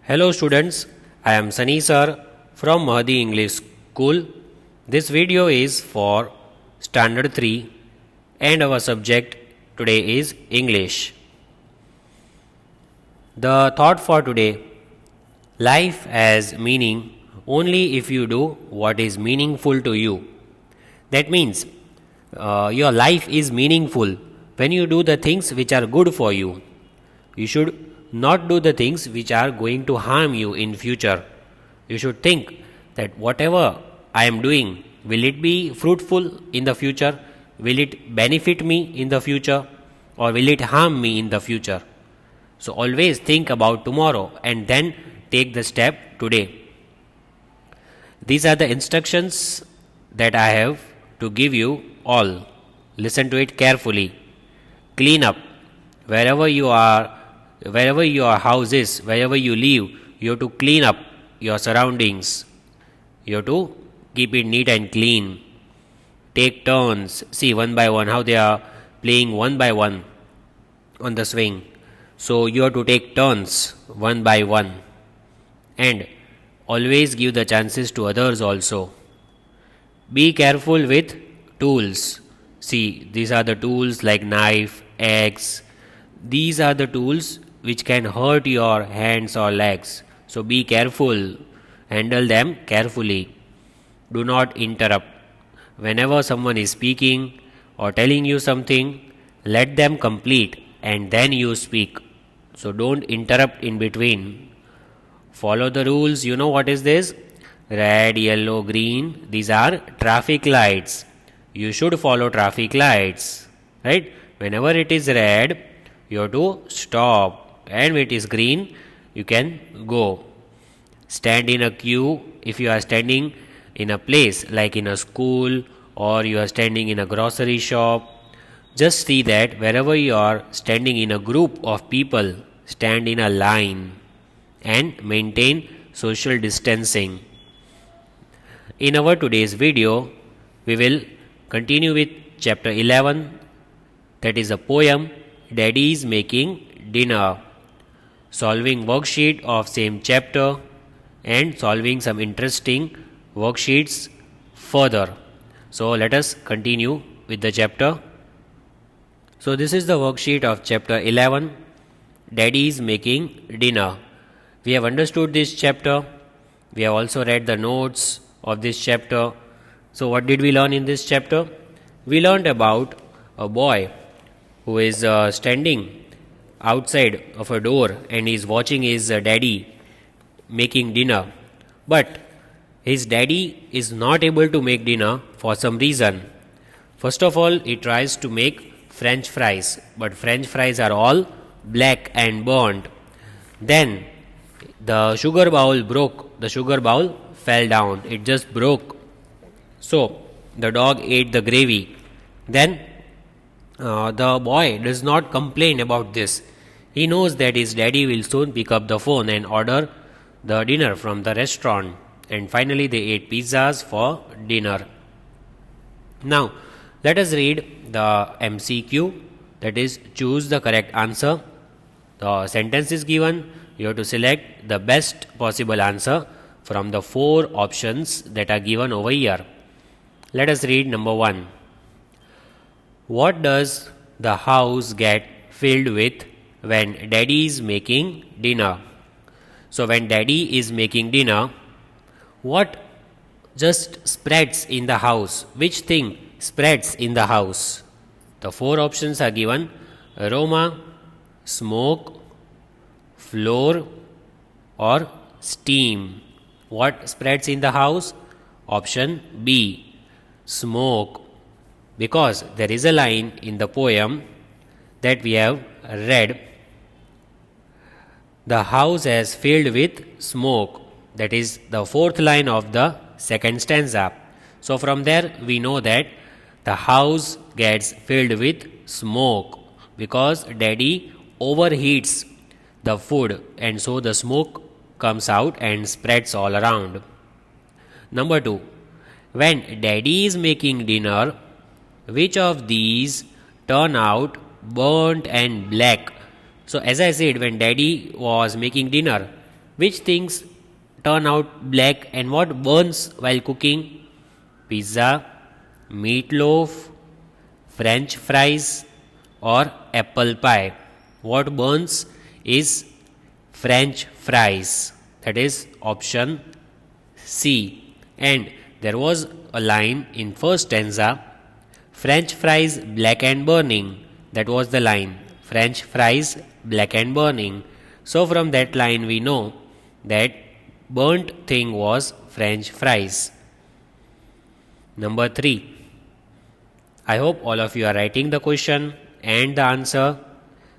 Hello students, I am Sunny sir from Mahdi English School. This video is for Standard 3 and our subject today is English. The thought for today: life has meaning only if you do what is meaningful to you. That means your life is meaningful when you do the things which are good for you. You should not do the things which are going to harm you in future. You should think that whatever I am doing, will it be fruitful in the future? Will it benefit me in the future? Or will it harm me in the future? So always think about tomorrow and then take the step today. These are the instructions that I have to give you all. Listen to it carefully. Clean up wherever you are, wherever your house is, wherever you live. You have to clean up your surroundings. You have to keep it neat and clean. Take turns. See one by one how they are playing one by one on the swing. So you have to take turns one by one. And always give the chances to others also. Be careful with tools. See, these are the tools like knife, axe. These are the tools which can hurt your hands or legs. So be careful. Handle them carefully. Do not interrupt. Whenever someone is speaking or telling you something, let them complete and then you speak. So don't interrupt in between. Follow the rules. You know what is this? Red, yellow, green. These are traffic lights. You should follow traffic lights. Right? Whenever it is red, you have to stop. And when it is green, you can go. Stand in a queue. If you are standing in a place like in a school or you are standing in a grocery shop, just see that wherever you are standing in a group of people, stand in a line and maintain social distancing. In our today's video, we will continue with chapter 11, that is a poem, Daddy is Making Dinner, solving worksheet of same chapter and solving some interesting worksheets further. So let us continue with the chapter. So this is the worksheet of chapter 11, Daddy is Making Dinner. We have understood this chapter. We have also read the notes of this chapter. So what did we learn in this chapter? We learned about a boy who is standing outside of a door and is watching his daddy making dinner. But his daddy is not able to make dinner for some reason. First of all, he tries to make French fries, but French fries are all black and burnt. Then the sugar bowl broke. The sugar bowl fell down. It just broke. So the dog ate the gravy. Then the boy does not complain about this. He knows that his daddy will soon pick up the phone and order the dinner from the restaurant. And finally they ate pizzas for dinner. Now let us read the MCQ, that is choose the correct answer. The sentence is given. You have to select the best possible answer from the 4 options that are given over here. Let us read number 1. What does the house get filled with when daddy is making dinner? So when daddy is making dinner, what just spreads in the house? Which thing spreads in the house? The 4 options are given: aroma, smoke, floor or steam. What spreads in the house? Option B, smoke. Because there is a line in the poem that we have read, the house has filled with smoke. That is the 4th line of the 2nd stanza. So from there we know that the house gets filled with smoke because daddy overheats the food and so the smoke comes out and spreads all around. Number 2. When daddy is making dinner, which of these turn out burnt and black? So as I said, when daddy was making dinner, Which things turn out black and what burns while cooking? Pizza, meatloaf, French fries, or apple pie. What burns is French fries. That is option C. And there was a line in first stanza, French fries black and burning. That was the line. French fries black and burning. So from that line we know that burnt thing was French fries. Number 3. I hope all of you are writing the question and the answer.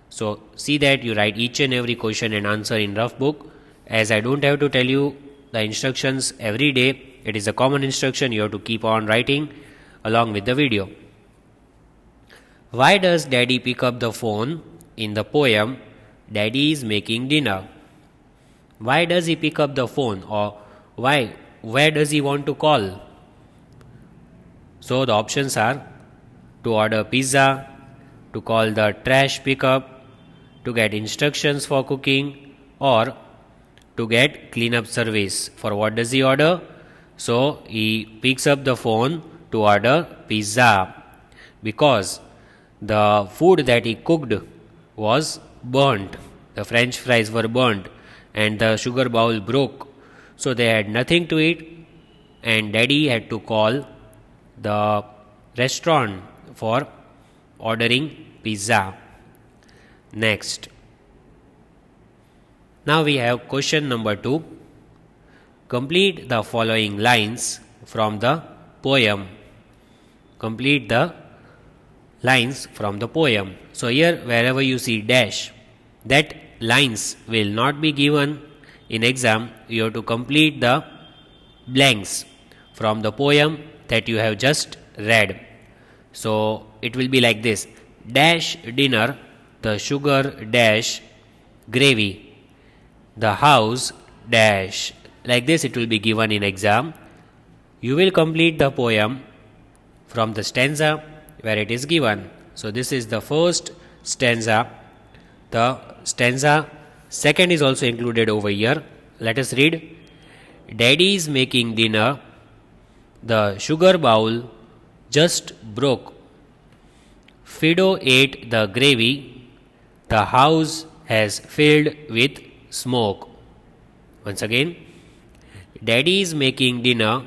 So see that you write each and every question and answer in rough book, as I don't have to tell you the instructions every day. It is a common instruction, you have to keep on writing along with the video. Why does Daddy pick up the phone in the poem Daddy is making dinner? Why does he pick up the phone, or where does he want to call? So the options are to order pizza, to call the trash pickup, to get instructions for cooking, or to get cleanup service. For what does he order? So he picks up the phone to order pizza, because the food that he cooked was burnt. The French fries were burnt and the sugar bowl broke. So they had nothing to eat, and Daddy had to call the restaurant for ordering pizza. Next. Now we have question number 2. Complete the following lines from the poem. Complete the lines from the poem. So here wherever you see dash, that lines will not be given in exam. You have to complete the blanks from the poem that you have just read. So it will be like this: dash dinner, the sugar dash gravy, the house dash. Like this it will be given in exam. You will complete the poem from the stanza where it is given. So this is the first stanza. The stanza second is also included over here. Let us read. Daddy is making dinner, the sugar bowl just broke. Fido ate the gravy, the house has filled with smoke. Once again, Daddy is making dinner,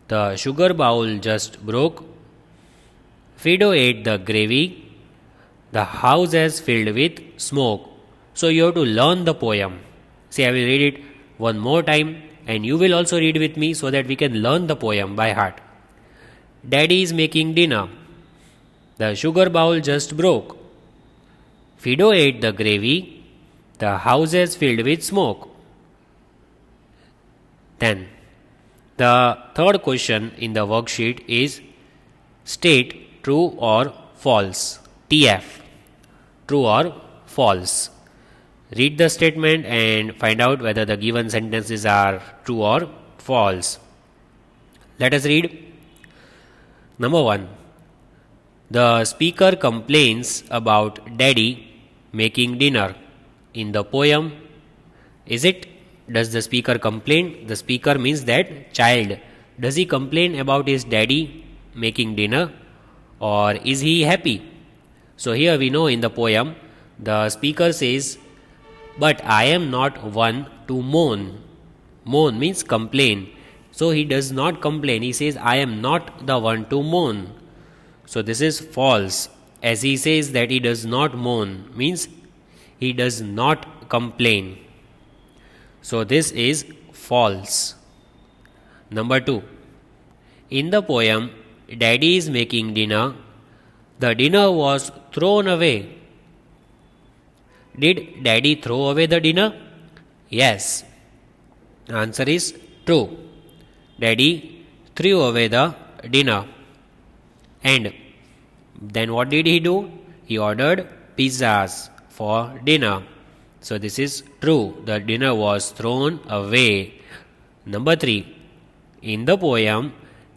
the sugar bowl just broke. Fido ate the gravy, the house has filled with smoke. So you have to learn the poem. See, I will read it one more time and you will also read with me so that we can learn the poem by heart. Daddy is making dinner, the sugar bowl just broke. Fido ate the gravy, the house has filled with smoke. Then, the third question in the worksheet is state true or false. TF. True or false. Read the statement and find out whether the given sentences are true or false. Let us read. Number 1. The speaker complains about Daddy making dinner. In the poem, does the speaker complain? The speaker means that child. Does he complain about his daddy making dinner, or is he happy? So here we know in the poem, the speaker says, but I am not one to moan. Moan means complain. So he does not complain. He says, I am not the one to moan. So this is false. As he says that he does not moan, means he does not complain. So this is false. Number 2. In the poem, Daddy is making dinner. The dinner was thrown away. Did Daddy throw away the dinner? Yes. Answer is true. Daddy threw away the dinner. And then what did he do? He ordered pizzas for dinner. So this is true. The dinner was thrown away. Number 3. In the poem,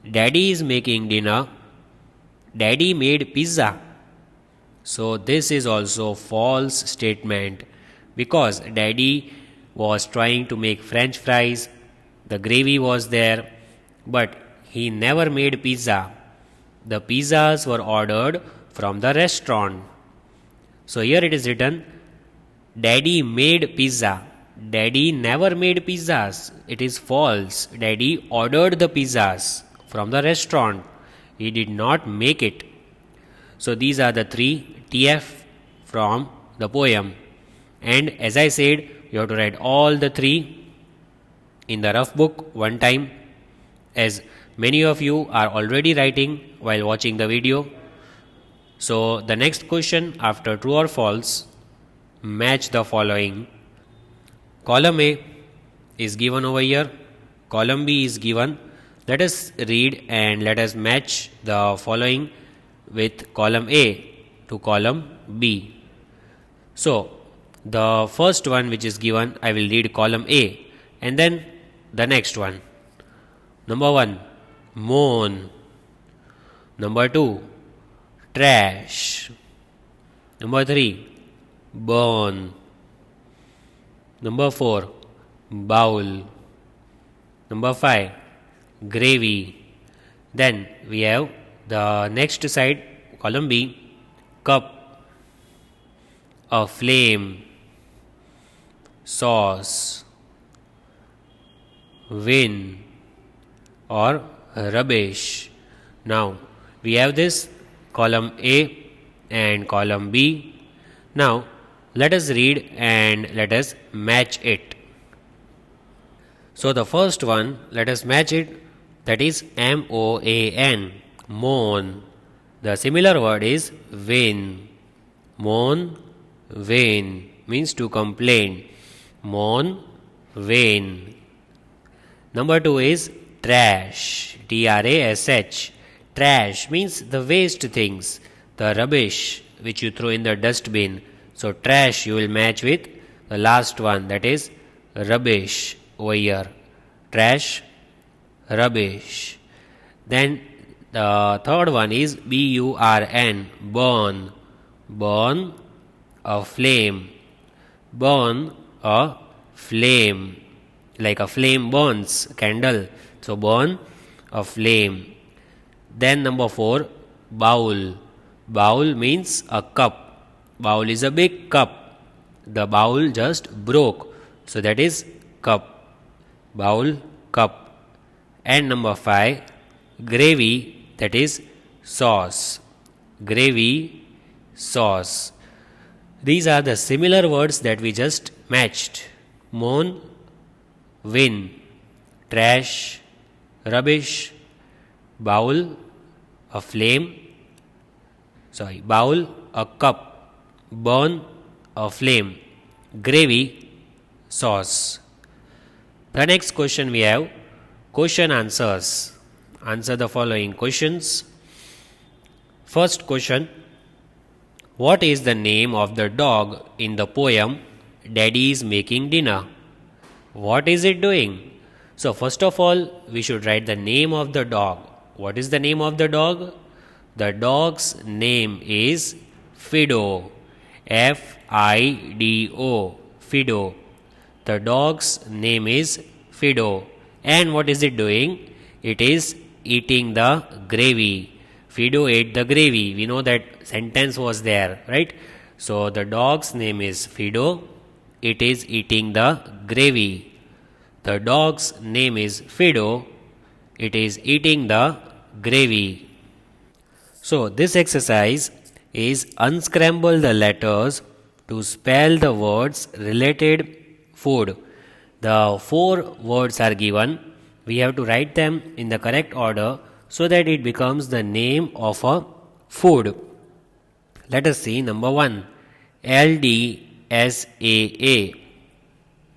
Daddy is making dinner. Daddy made pizza. So this is also false statement, because Daddy was trying to make French fries, the gravy was there, but he never made pizza. The pizzas were ordered from the restaurant. So here it is written, Daddy made pizza. Daddy never made pizzas. It is false. Daddy ordered the pizzas from the restaurant. He did not make it. So these are the three TF from the poem. And as I said, you have to write all the three in the rough book one time, as many of you are already writing while watching the video. So the next question after true or false, match the following. Column A is given over here, column B is given. Let us read and let us match the following with column A to column B. So the first one which is given, I will read column A and then the next one. Number 1, moan. Number 2, trash. Number 3, burn. Number 4, bowl. Number 5, gravy. Then we have the next side, column B, cup, a flame, sauce, win or rubbish. Now we have this column A and column B. Now let us read and let us match it. So the first one, let us match it, that is M-O-A-N, moan. The similar word is vain. Moan, vain means to complain. Moan, vain. Number 2 is trash, T-R-A-S-H. Trash means the waste things, the rubbish which you throw in the dustbin. So trash you will match with the last one, that is rubbish over here. Trash, rubbish. Then the third one is B-U-R-N, burn. Burn, a flame. Burn, a flame. Like a flame burns, candle. So burn, a flame. Then number 4, bowl. Bowl means a cup. Bowl is a big cup. The bowl just broke. So that is cup. Bowl, cup. And number 5, gravy, that is sauce. Gravy, sauce. These are the similar words that we just matched. Moan, win, trash, rubbish, bowl, a flame, bowl, a cup, burn, a flame, gravy, sauce. The next question we have, question answers. Answer the following questions. First question, what is the name of the dog in the poem Daddy is making dinner? What is it doing? So first of all, we should write the name of the dog. What is the name of the dog? The dog's name is Fido. F-I-D-O. Fido. The dog's name is Fido. And what is it doing? It is eating the gravy. Fido ate the gravy. We know that sentence was there, right? So the dog's name is Fido. It is eating the gravy. The dog's name is Fido. It is eating the gravy. So this exercise is unscramble the letters to spell the words related food. The 4 words are given. We have to write them in the correct order so that it becomes the name of a food. Let us see number 1. LDSAA.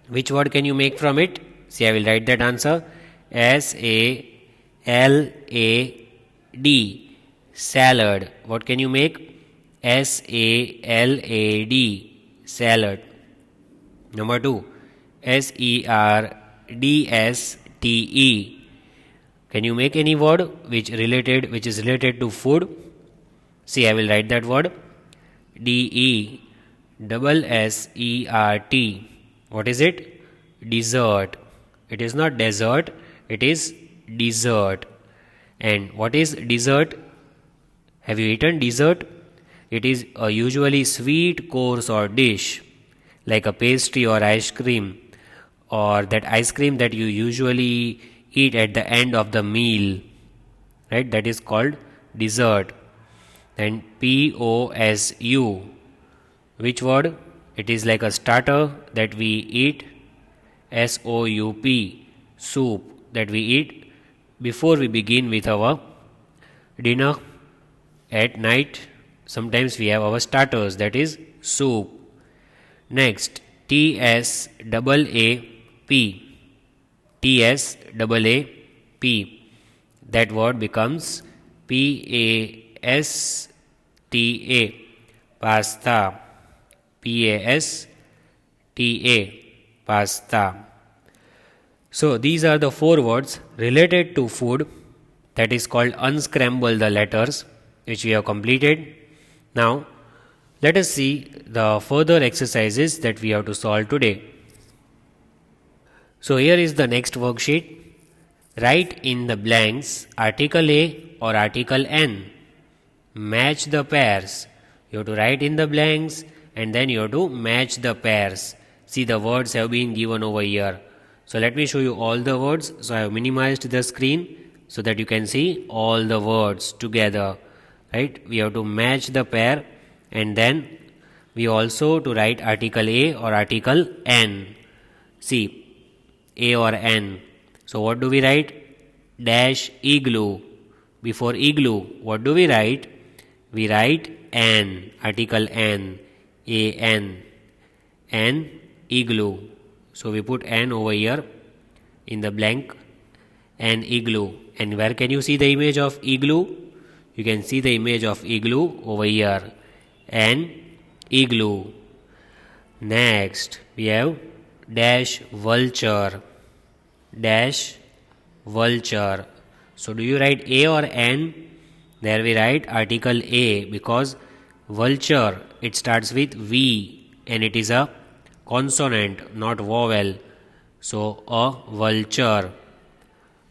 Which word can you make from it? See, I will write that answer. S-A-L-A-D. Salad. What can you make? S-A-L-A-D. Salad. Number 2. S-E-R-D-S-T-E. Can you make any word which is related to food? See, I will write that word. D-E-S-S-E-R-T. What is it? dessert. It is not desert, it is dessert. And what is dessert? Have you eaten dessert? It is a usually sweet course or dish, like a pastry or ice cream, or that ice cream that you usually eat at the end of the meal, right? That is called dessert. And POSU, which word? It is like a starter that we eat. SOUP, soup, that we eat before we begin with our dinner at night. Sometimes we have our starters, that is soup. Next, TSAAP. TSAAP. That word becomes PASTA. Pasta. PASTA. Pasta. So these are the 4 words related to food, that is called unscramble the letters, which we have completed. Now let us see the further exercises that we have to solve today. So here is the next worksheet. Write in the blanks article A or article N. Match the pairs. You have to write in the blanks and then you have to match the pairs. See, the words have been given over here. So let me show you all the words. So I have minimized the screen so that you can see all the words together. Right? We have to match the pair and then we also to write article A or article N. See, A or N. So what do we write? Dash igloo. Before igloo, what do we write? We write N, article N, A-N, N, igloo. So we put N over here in the blank, N, igloo. And where can you see the image of igloo? You can see the image of igloo over here, N, igloo. Next, we have dash vulture, dash vulture. So do you write A or N? There we write article A because vulture, it starts with V and it is a consonant, not vowel. So a vulture,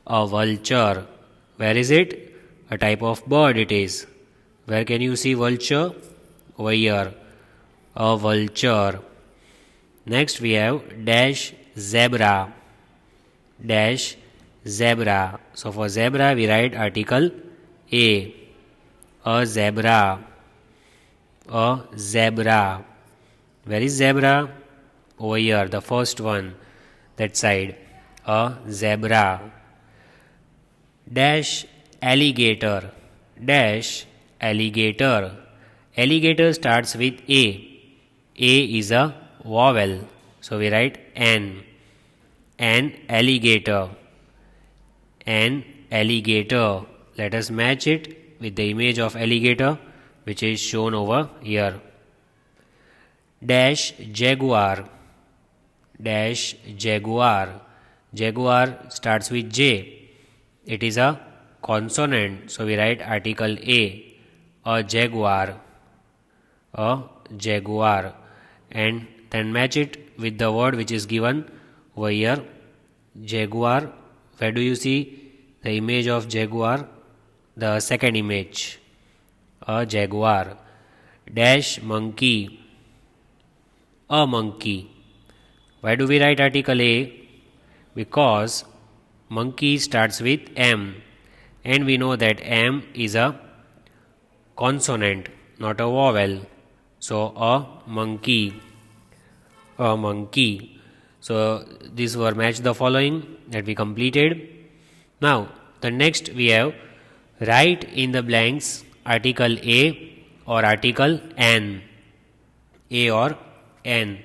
a vulture. Where is it? A type of bird it is. Where can you see vulture? Over here, a vulture. Next we have dash zebra, dash zebra. So for zebra we write article A zebra, a zebra. Where is zebra? Over here, the first one, that side, a zebra. Dash alligator, dash alligator. Alligator starts with A. A is a vowel, so we write N. An alligator, an alligator. Let us match it with the image of alligator which is shown over here. Dash jaguar, dash jaguar. Jaguar starts with J. It is a consonant, so we write article A jaguar, a jaguar. And then match it with the word which is given over here, jaguar. Where do you see the image of jaguar? The second image, a jaguar. Dash monkey, a monkey. Why do we write article A? Because monkey starts with M and we know that M is a consonant, not a vowel. So a monkey, a monkey. So these were match the following that we completed. Now the next we have write in the blanks article A or article N, A or N.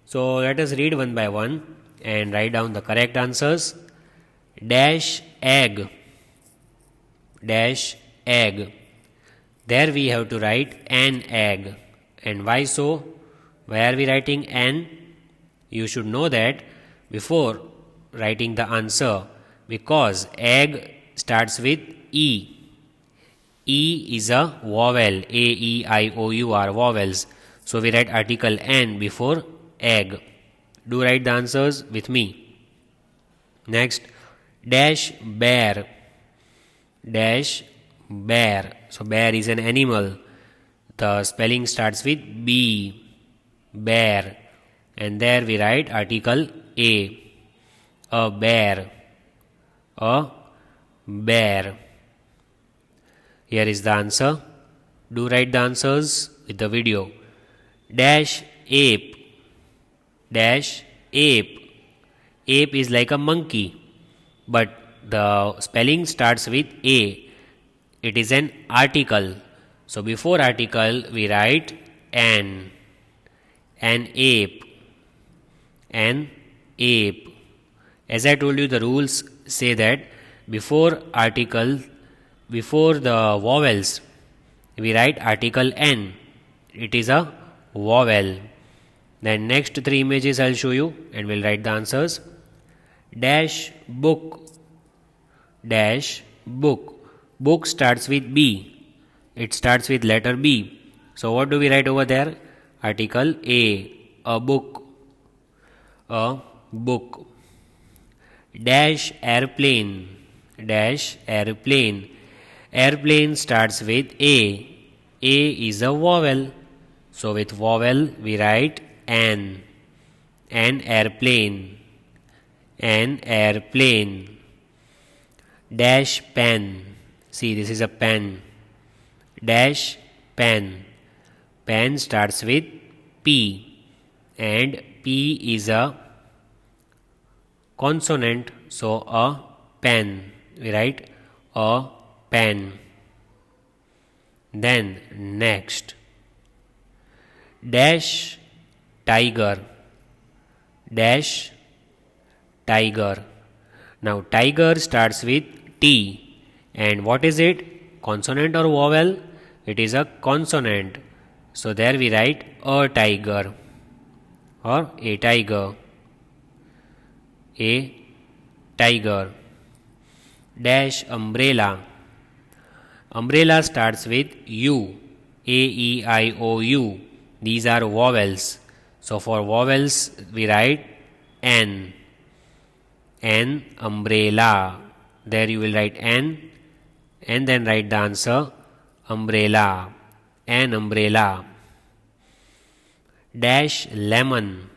So let us read one by one and write down the correct answers. Dash egg, dash egg. There we have to write an egg. And why so? Why are we writing an? You should know that before writing the answer, because egg starts with E. E is a vowel, A, E, I, O, U are vowels. So we write article N before egg. Do write the answers with me. Next, dash bear. Dash bear. So bear is an animal. The spelling starts with B. Bear. And there we write article A. A bear. A bear. Here is the answer. Do write the answers with the video. Dash ape. Dash ape. Ape is like a monkey, but the spelling starts with A. It is an article. So before article we write an. An ape. An ape. As I told you, the rules say that before article, before the vowels, we write article N. It is a vowel. Then next three images I'll show you and we'll write the answers. Dash book. Dash book. Book starts with B. It starts with letter B. So what do we write over there? Article A. A book. A book. Dash airplane. Dash airplane. Airplane starts with A. A is a vowel. So with vowel we write an. An airplane. An airplane. Dash pen. See, this is a pen. Dash pen. Pen starts with P. And P is a consonant. So a pen. We write a pen. Then next. Dash tiger. Dash tiger. Now tiger starts with T. And what is it? Consonant or vowel? It is a consonant. So there we write a tiger or a tiger. A tiger. Dash umbrella. Umbrella starts with U. A-E-I-O-U. These are vowels. So for vowels we write N. N umbrella. There you will write N and then write the answer umbrella. An umbrella. Dash lemon.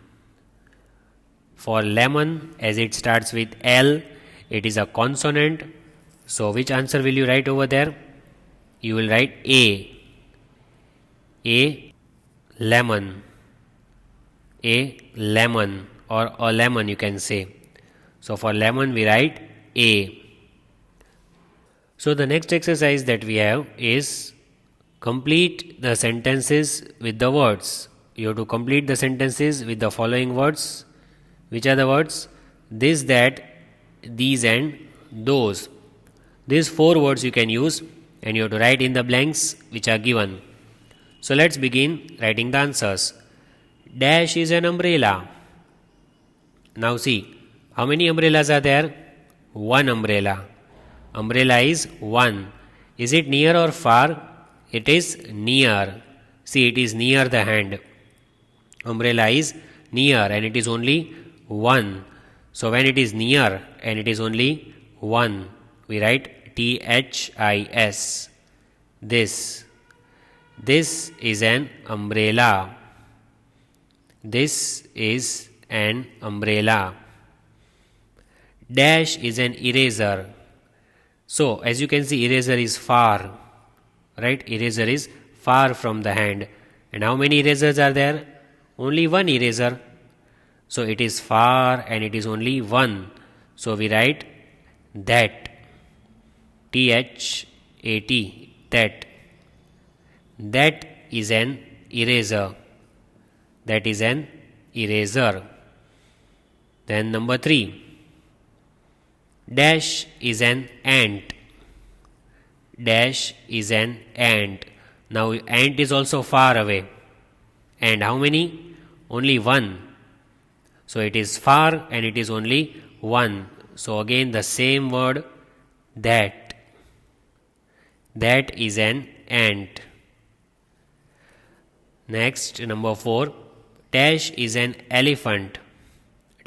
For lemon, as it starts with L, it is a consonant. So which answer will you write over there? You will write A. A lemon. A lemon or a lemon you can say. So for lemon we write A. So the next exercise that we have is complete the sentences with the words. You have to complete the sentences with the following words. Which are the words? This, that, these and those. These four words you can use and you have to write in the blanks which are given. So let's begin writing the answers. Dash is an umbrella. Now see, how many umbrellas are there? One umbrella. Umbrella is one. Is it near or far? It is near. See, it is near the hand. Umbrella is near and it is only one. So when it is near and it is only one, we write THIS. This. This is an umbrella. This is an umbrella. Dash is an eraser. So as you can see, eraser is far. Right? Eraser is far from the hand. And how many erasers are there? Only one eraser. So it is far and it is only one. So we write that. THAT. That. That is an eraser. That is an eraser. Then number 3. Dash is an ant. Dash is an ant. Now ant is also far away. And how many? Only one. So it is far and it is only one. So again the same word, that. That is an ant. Next, number 4. Dash is an elephant.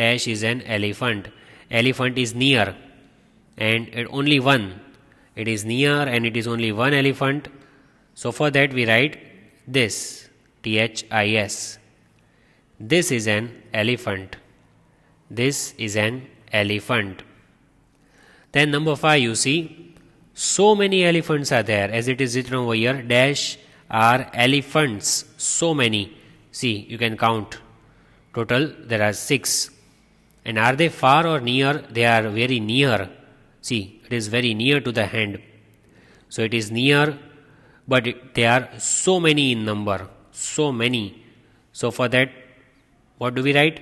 dash is an elephant. Elephant is near and only one. It is near and it is only one elephant. So for that we write this, THIS. This is an elephant. This is an elephant. Then number 5, you see, so many elephants are there, as it is written over here, dash are elephants, so many. See, you can count. Total there are 6. And are they far or near? They are very near. See, it is very near to the hand. So it is near, but they are so many in number. So many. So for that, what do we write?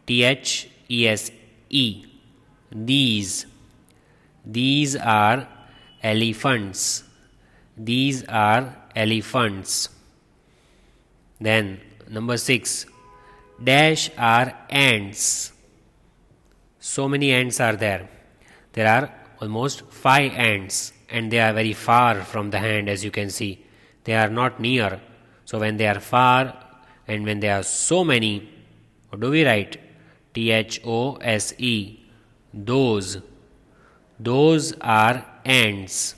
THESE. These. These are elephants. These are elephants. Then number 6. Dash are ants. So many ants are there. There are almost 5 ants and they are very far from the hand, as you can see. They are not near. So when they are far and when they are so many, what do we write? THOSE. Those. Those are ants.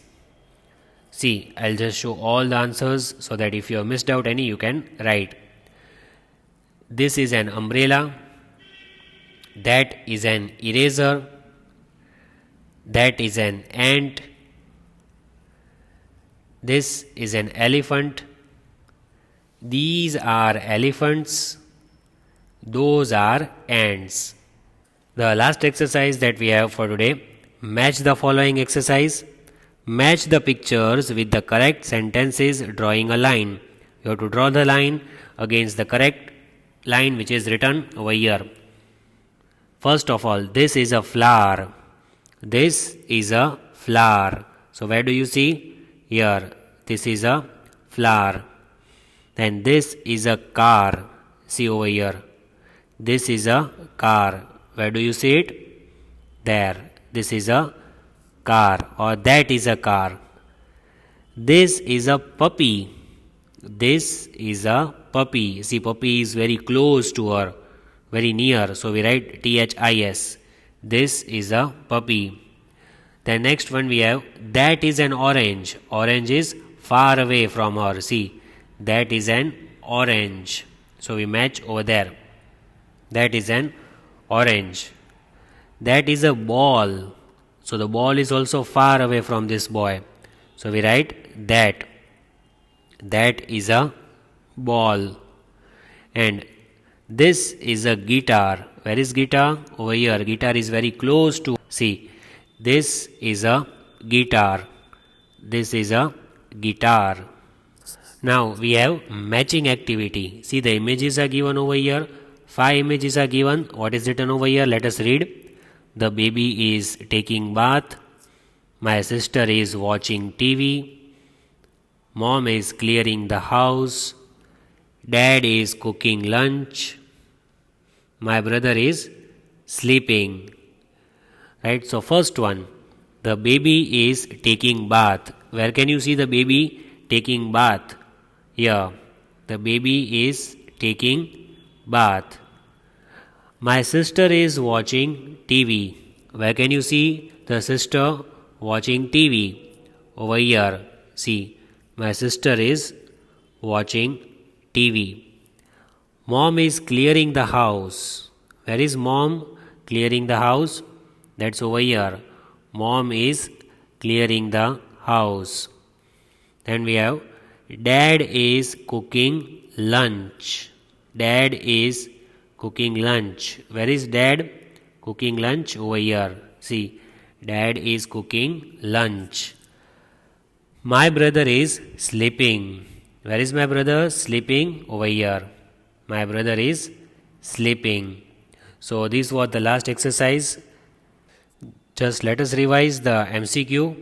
See, I'll just show all the answers so that if you have missed out any, you can write. This is an umbrella. That is an eraser. That is an ant. This is an elephant. These are elephants. Those are ants. The last exercise that we have for today, match the following exercise. Match the pictures with the correct sentences drawing a line. You have to draw the line against the correct line which is written over here. First of all, this is a flower. This is a flower. So where do you see? Here. This is a flower. Then this is a car. See over here. This is a car. Where do you see it? There. This is a car, or that is a car. This is a puppy. This is a puppy. See, puppy is very close to her, very near. So we write THIS. This is a puppy. The next one we have, that is an orange. Orange is far away from her. See, that is an orange. So we match over there. That is an orange. That is a ball. So the ball is also far away from this boy. So we write that. That is a ball. And this is a guitar. Where is guitar? Over here. Guitar is very close to. See, this is a guitar. This is a guitar. Now we have matching activity. See, the images are given over here. 5 images are given. What is written over here? Let us read. The baby is taking bath. My sister is watching TV. Mom is clearing the house. Dad is cooking lunch. My brother is sleeping. Right, so first one, the baby is taking bath. Where can you see the baby taking bath? Here, the baby is taking bath. My sister is watching TV. Where can you see the sister watching TV? Over here, see, my sister is watching TV. Mom is clearing the house. Where is mom clearing the house? That's over here. Mom is clearing the house. Then we have dad is cooking lunch. Dad is cooking lunch. Where is dad cooking lunch? Over here. See, dad is cooking lunch. My brother is sleeping. Where is my brother? Sleeping. Over here. My brother is sleeping. So this was the last exercise. Just let us revise the MCQ.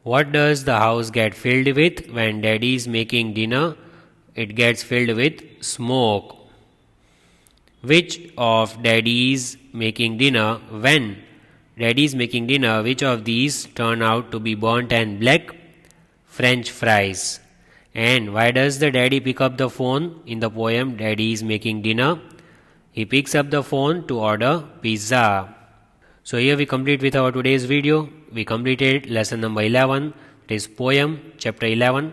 What does the house get filled with when daddy is making dinner? It gets filled with smoke. Which of daddy is making dinner? When daddy is making dinner, which of these turn out to be burnt and black? French fries. And why does the daddy pick up the phone in the poem Daddy is making dinner? He picks up the phone to order pizza. So here we complete with our today's video. We completed lesson number 11. It is poem chapter 11.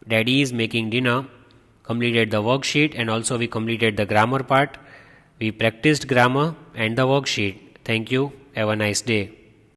Daddy is making dinner. Completed the worksheet and also we completed the grammar part. We practiced grammar and the worksheet. Thank you. Have a nice day.